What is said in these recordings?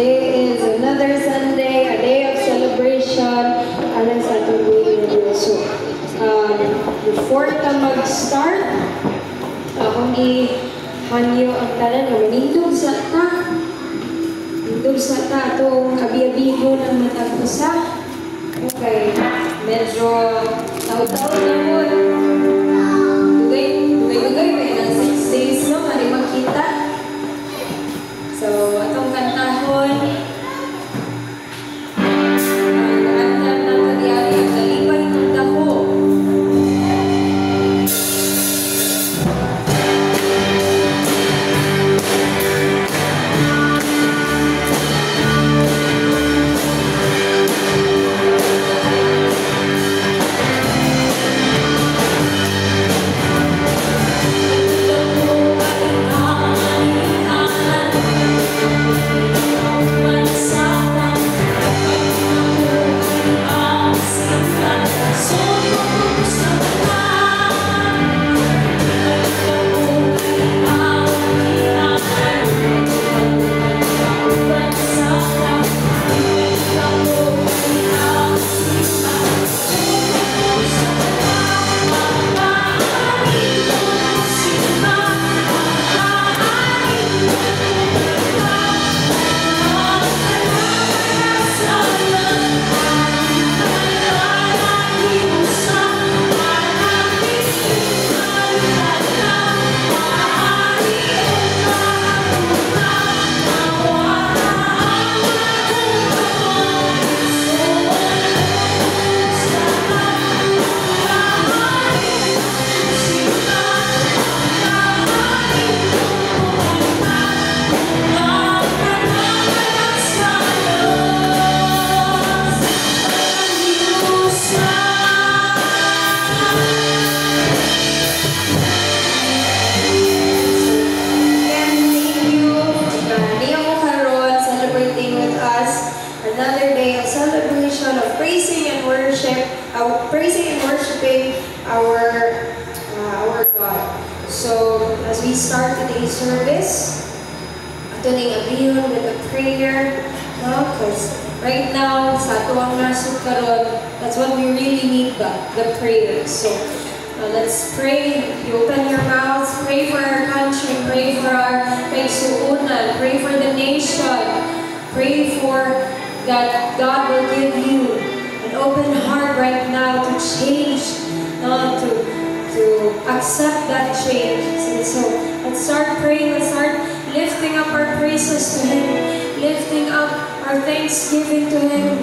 Today is another Sunday, a day of celebration. Alam sa ating buhay ng Diyos. So, before ka mag-start, akong i-hanyo ang tanan na manindog sa ta. Nindog sa ta itong abi-abigo ng matagpusa. Okay, medyo taw-taw na po. Dugay-dugay, may nang 6 days no, mali magkita. So, atong kantahon, naandam na nagyari ang kalipay ng dako. Praising and worshiping our God. So as we start today's service, ito na yung with a prayer, no? Because right now sa tuwang nasod karon, that's what we really need, the prayer. So let's pray. You open your mouths, pray for our country, pray for our kaigsuunan, pray for the nation, pray for that God will give you an open heart right now to change, to accept that change. So let's start praying, let's start lifting up our praises to Him, lifting up our thanksgiving to Him.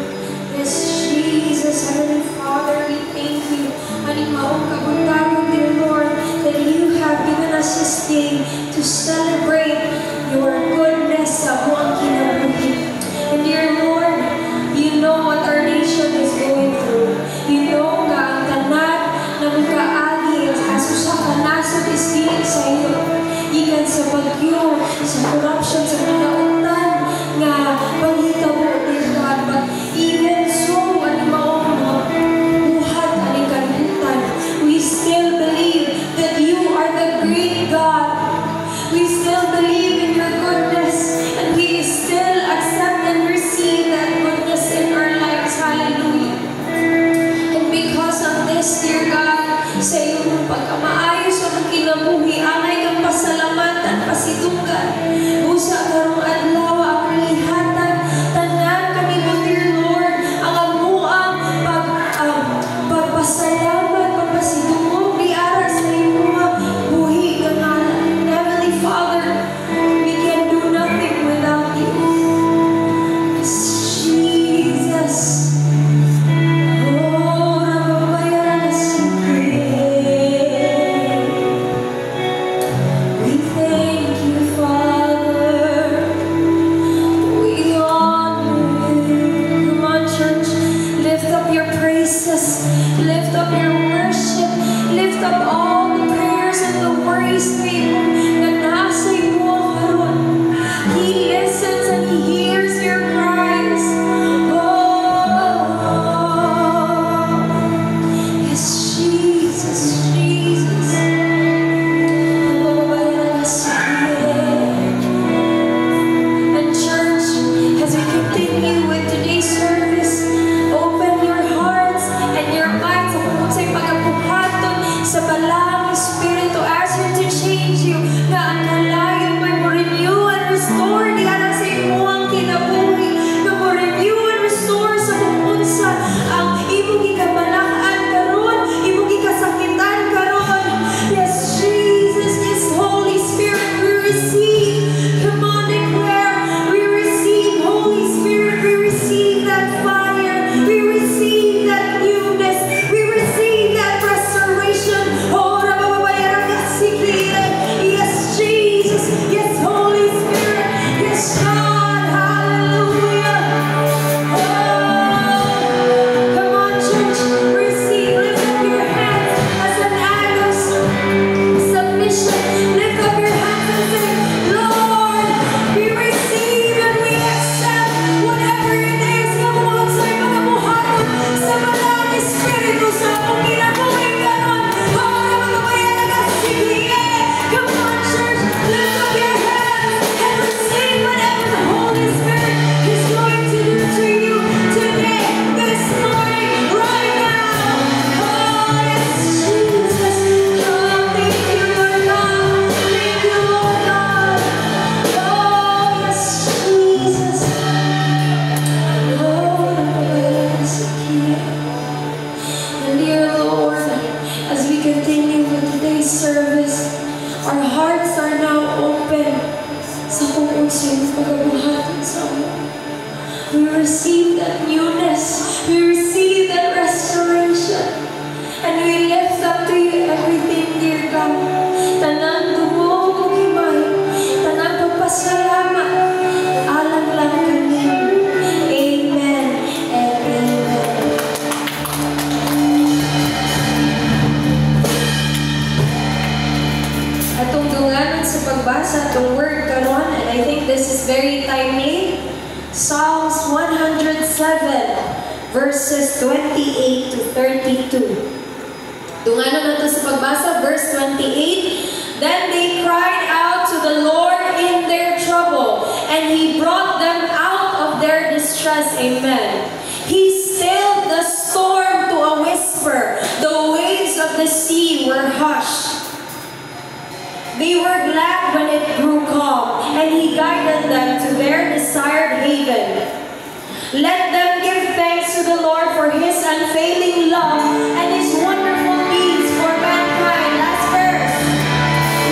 Yes, Jesus, Heavenly Father, we thank you. Aning maong kabuntagon, dear Lord, that you have given us this day to celebrate your goodness sa buong kinabuhi. And dear Lord, you know what our nation is going through. You know nga ang tanan na magkaagi as usa ka nasod is dili sa iyo. Ikan sa bagyo, sa corruption, sa pinautan nga panghitabo, dear God. But even so, ang maong buhat, ang kalimutan, we still believe that you are the great God. We still sa iyong pagkabuhaton sa amin. We receive that newness. We receive that restoration. And we lift up to you everything, dear God. Tanan dumo kong himay. Tanan pagpasalamat. Alam lang kami. Amen and amen. Atong dunganan sa pagbasa atong word karon, and I think this is very timely. Psalms 107 verses 28 to 32. Dunganan nato sa pagbasa, verse 28. Then they cried out to the Lord in their trouble, and He brought them out of their distress. Amen. He stilled the storm to a whisper. The waves of the sea were hushed. They were glad when it grew calm, and He guided them to their desired haven. Let them give thanks to the Lord for His unfailing love and His wonderful deeds for mankind. Last verse.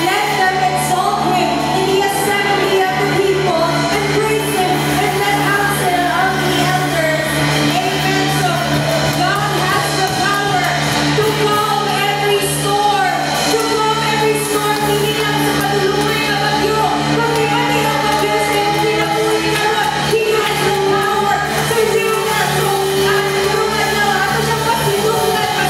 Let them exalt Him in the assembly of the people and praise Him in the council of the elders. Amen. So God has the power to calm every storm. To calm every storm. Hindi lang sa padulungan ng bagyo. Kundi pati ang bagyo sa iyong pinapunin na Lord. He has the power. So hindi mo na ito. At tulungan na ato siyang pasinungan.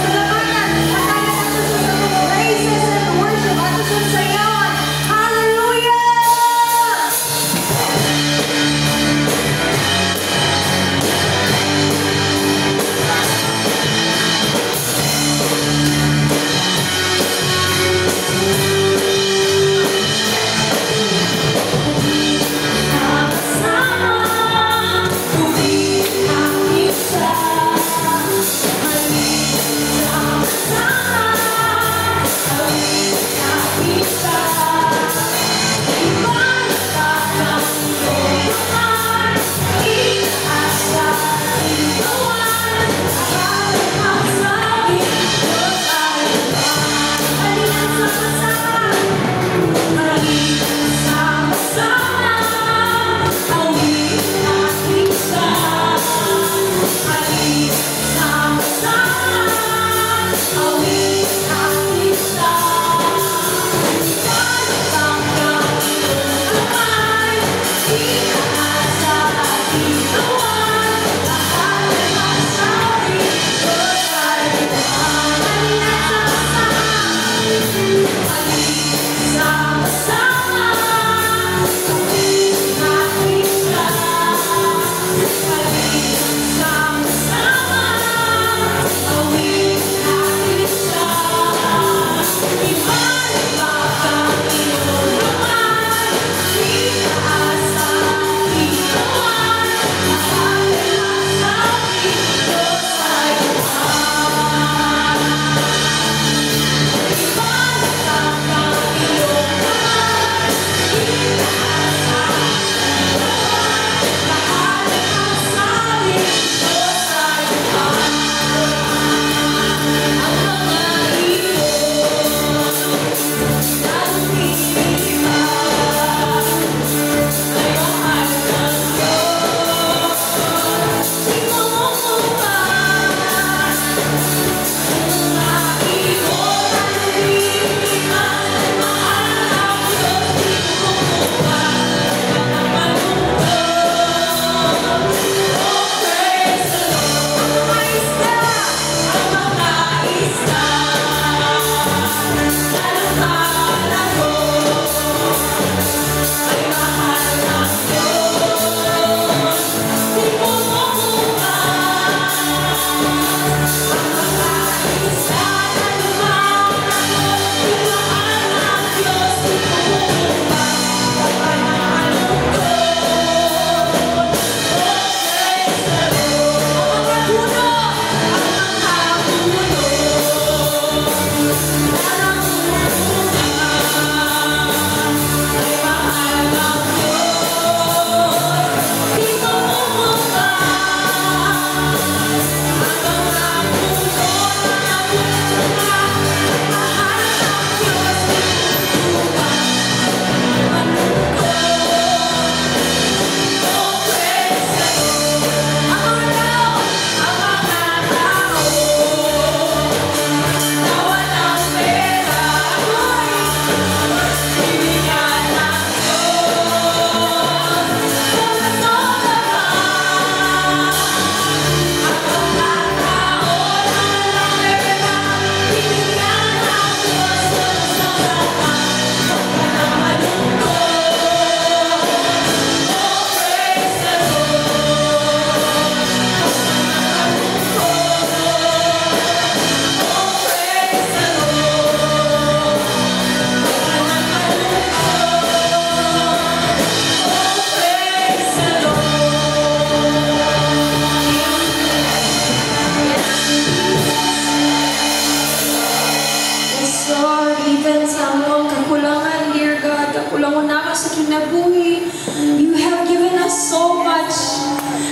so much.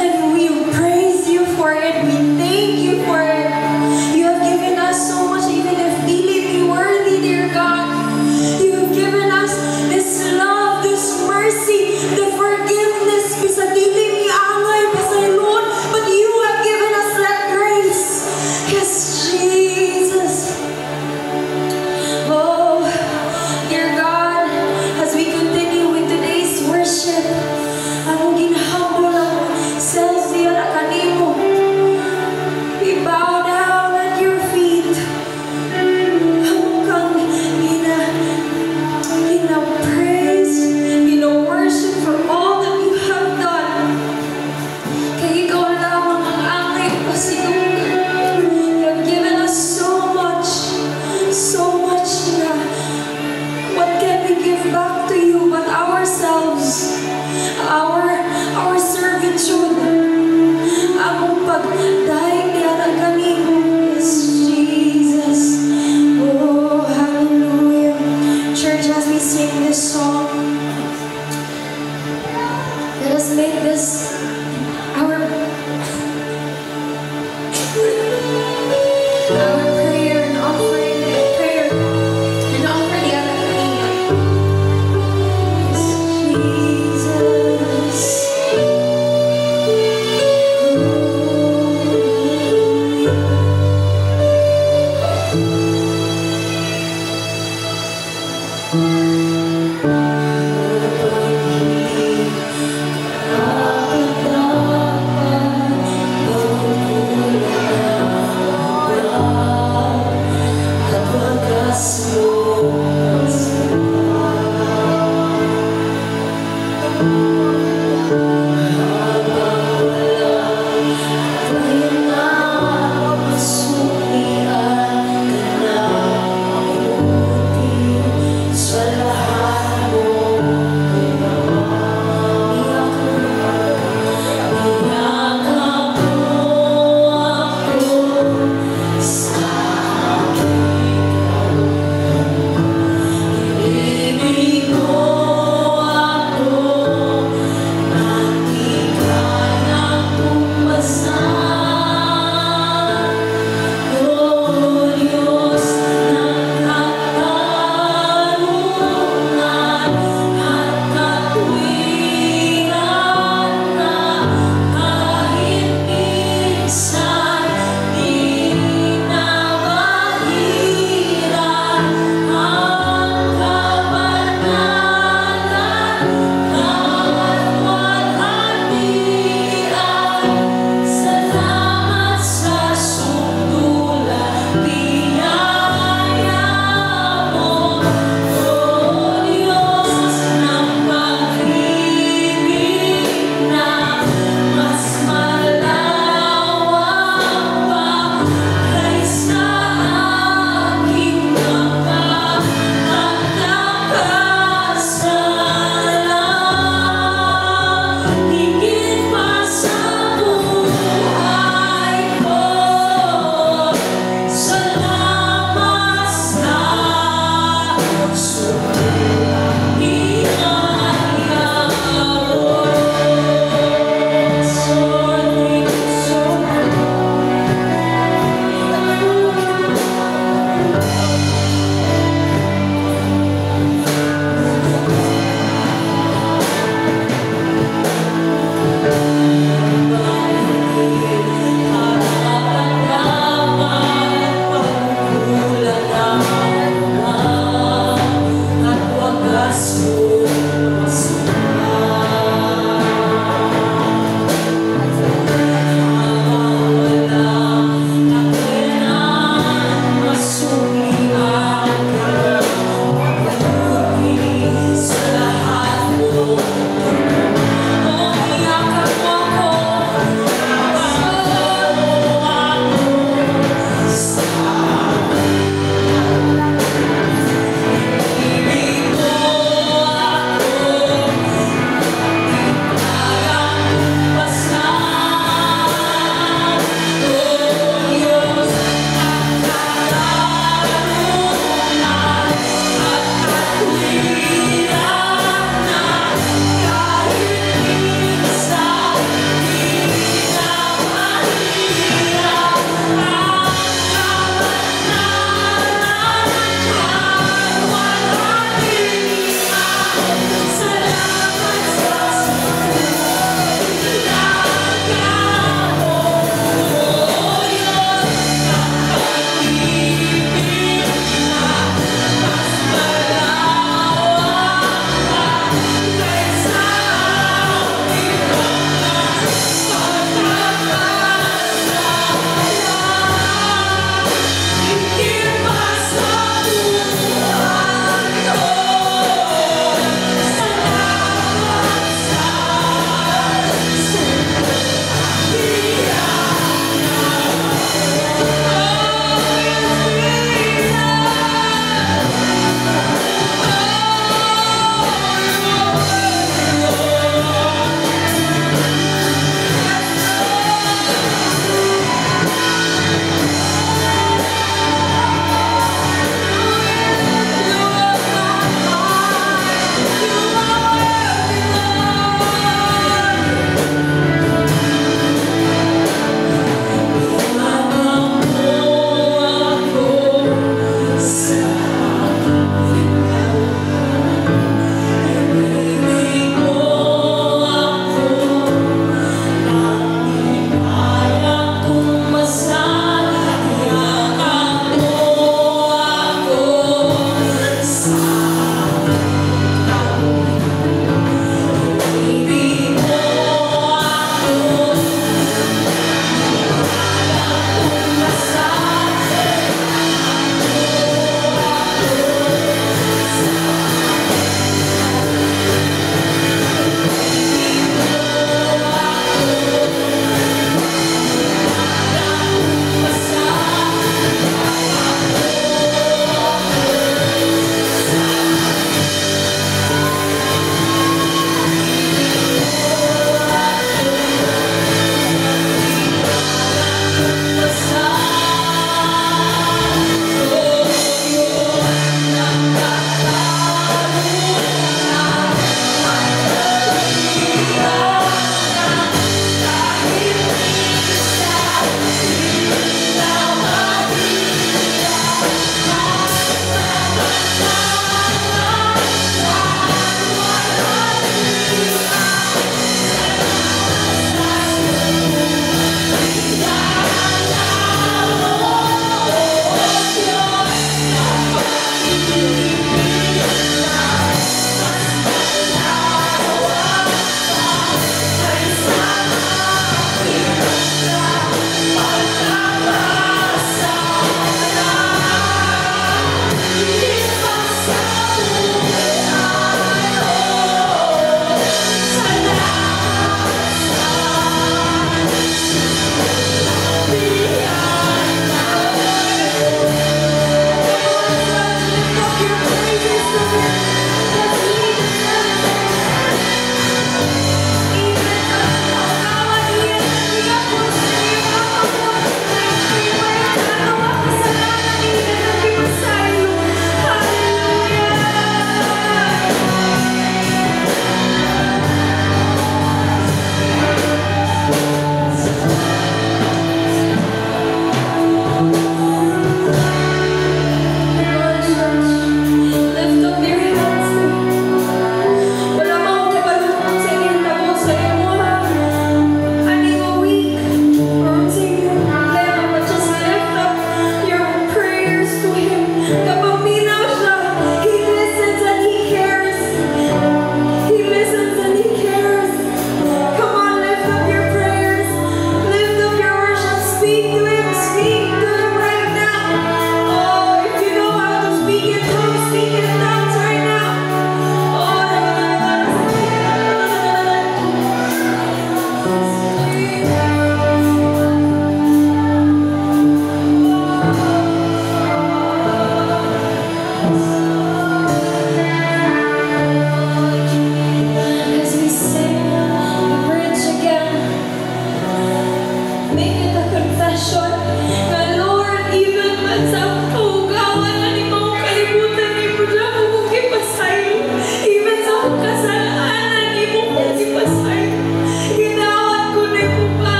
And we praise you for it. We thank you for it. You have given us so much, even if feeling worthy, dear God. You have given us this love, this mercy, the forgiveness. Bisa dili mi angay, pasaylo, but you have given us that grace. Yes, Jesus. Oh, dear God, as we continue with today's worship, ang ginhambol ang selves diyan ang kanimo. We bow down at your feet. Ang kang praise, worship for all that you have done. Kaya ikaw lamang ang angay pasinugan. You have given us so much na what can we give back to you but ourselves, our servitude, ang pagdaig niya ng kanimo. Yes, Jesus. Oh, hallelujah. Church, as we sing this song, let us make this our prayer and offering, prayer and offer the other kanina. Yes, Jesus.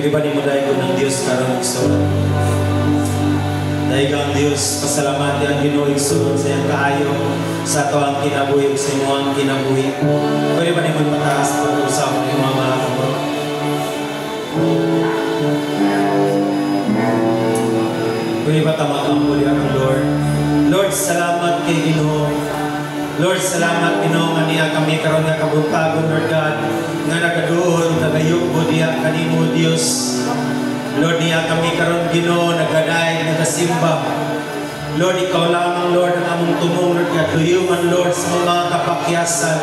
Pwede ba ni mo dahil ko ng Diyos karon igsoon? Dahil kang Diyos, pasalamat yan Ginoo igsoon sa iyang kaayo sa ato ang kinabuhi sa imo ang kinabuhi. Pwede ba ni mo pataas po sa mga mga kamot? Pwede ba tamatang ang Lord? Lord, salamat kay Ginoo. Lord, salamat Ginoo nga niya kami karon nga kabuntagon, Lord God, nga nagaduol, nagayugbo diya kanimo Dios. Lord, niya kami karon Ginoo, nagaday, nagasimba. Lord, ikaw lamang Lord ang among tumong, Lord God. Luyo man Lord sa mga kapakyasan.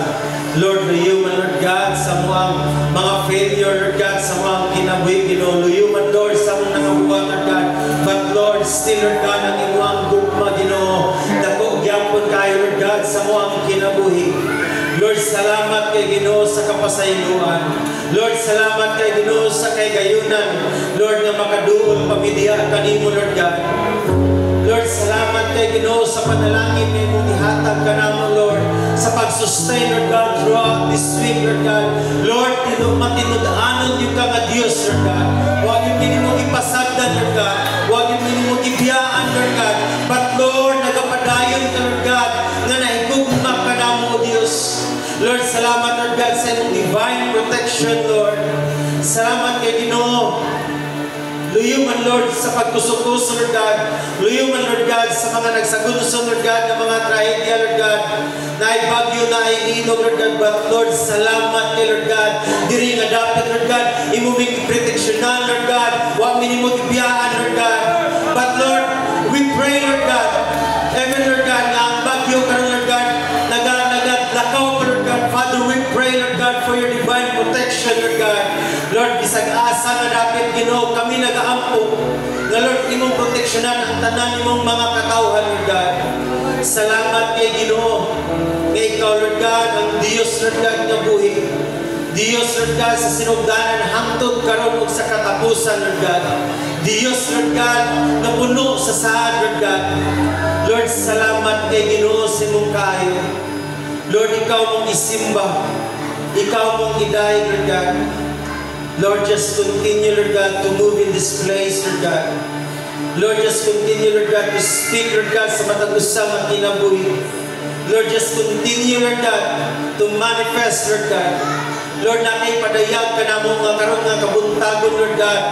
Lord, luyo man Lord God sa mga failure, Lord God, sa mga kinabuhi Ginoo. Luyo man Lord sa mga nangabuhat, Lord God. But Lord, still Lord God, ang iwang gugma Ginoo. Dako gyapon kayo Lord God sa mga kinabuhi. Lord, salamat kay Ginoo sa kapasayloan. Lord, salamat kay Ginoo sa kaygayunan. Lord, nga makaduol pamilya kanimo Lord God. Lord, salamat kay Ginoo sa panalangin na imong ihatag kanamo Lord, sa pag-sustain Lord God throughout this week Lord God. Lord, matinud-anon yung ka nga Diyos Lord God. Huwag yung minimo ipasagdan Lord God. Huwag yung minimo ibiyaan Lord God. But Lord, nagapadayon ka Lord God, nga nahigugma kanamo Diyos. Lord, salamat Lord God sa imong divine protection Lord. Salamat kay Ginoo. Luyo man Lord sa pagkusok-kusok Lord God. Luyo man Lord God sa mga nagsagunuson Lord God ng mga trahedya Lord God. Na ay bagyo na ay linog Lord God. But Lord, salamat kay Lord God. Diri nga dapat Lord God, imuming proteksyonan Lord God. Huwag minimog ibiyaan Lord God. But Lord, we pray Lord God. Even Lord God, na ang bagyo karon Lord God, nagalakaw Lord God. Father, we pray Lord God for your divine protection Lord God. Lord, bisag asa nga dapat Ginoo kami nagaampo nga Lord imong proteksyonan ang tanan imong mga katawhan Lord God. Salamat kay Ginoo nga ikaw Lord God ang Dios Lord God nga buhi. Dios Lord God sa sinugdanan hangtod karon ug sa katapusan Lord God. Dios Lord God na puno sa saad Lord God. Lord, salamat kay Ginoo sa imong kaayo. Lord, ikaw mong isimba. Ikaw mong iday Lord God. Lord, just continue, Lord God, to move in this place, Lord God. Lord, just continue, Lord God, to speak, Lord God, sa matag usang at kinabuhi. Lord, just continue, Lord God, to manifest, Lord God. Lord, nakay padayag ka na mo nga karon nga kabuntagon, Lord God.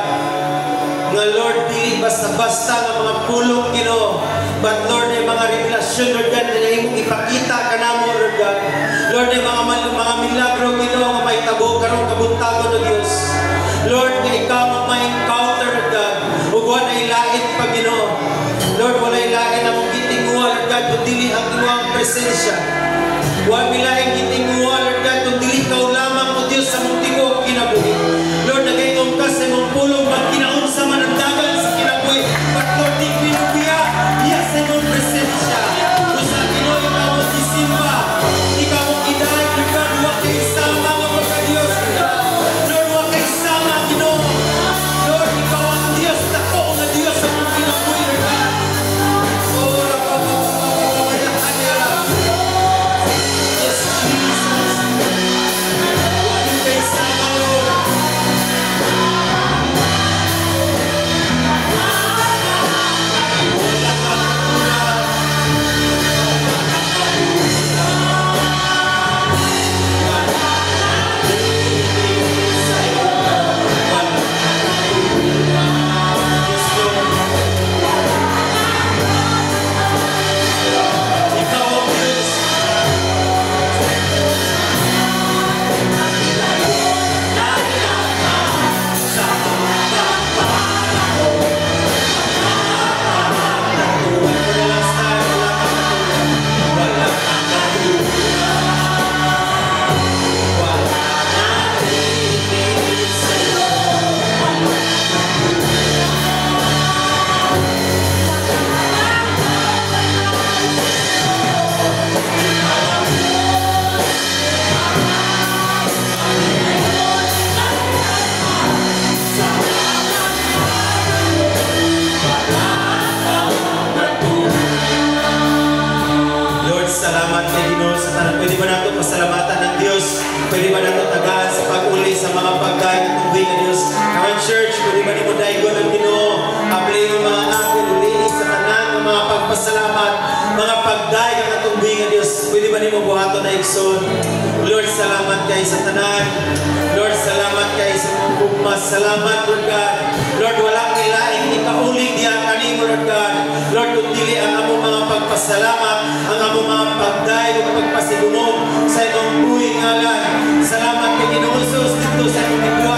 Nga Lord, dili basta-basta nga mga pulong Ginoo. But Lord, ay mga revelasyon, Lord God, na imong ipakita ka na mo, Lord God. Lord, ay mga milagro Ginoo nga may tabo karon kabuntagon ng Dios. Lord, nga ikaw ang ma-encounter, Lord God. Ug wa ay lain pa Ginoo. Lord, wala ay lain ang gitinguha, Lord God, kundi ang inyong presensya. Wa milaing gitinguha, Lord God, kundi ikaw lamang o Dios sa mong tibuok kinabuhi. Lord, nagayong ka sa imong pulong magkinaon sa manandagan sa kinabuhi. But Lord, di pinubiya, iya sa imong presensya. Usa Ginoo, ikaw mo isimba. Ikaw mo iday, Lord God, wa kay sama nga pagka-Dios, Lord God. Lord, wa kay sama, Ginoo. Lord, ikaw ang Dios, ako nga Dios sa mong kinabuhi, Lord God. Yes, Jesus. Wa kay sama, Lord. Pwede ba nato pasalamatan ng Diyos? Pwede ba nato tagaan sa pag-uli sa mga pagkain at tubig ng Diyos? Come on, church. ba ni mo daigon ang Ginoo? Apli ng mga apil, uliin sa tanan ng mga pagpasalamat, mga pagday ang atong buhi nga Dios. Pwede ba ni mo buhaton na igsoon? Lord, salamat kay sa tanan. Lord, salamat kay sa mong bugmas. Salamat, Lord God. Lord, walang ilaing ipauling diyan kanimo, Lord God. Lord, kundili ang among mga pagpasalamat, ang among mga pagday ug pagpasidungog sa imong buhi ngalan. Salamat kay Ginoo Jesus dito sa imong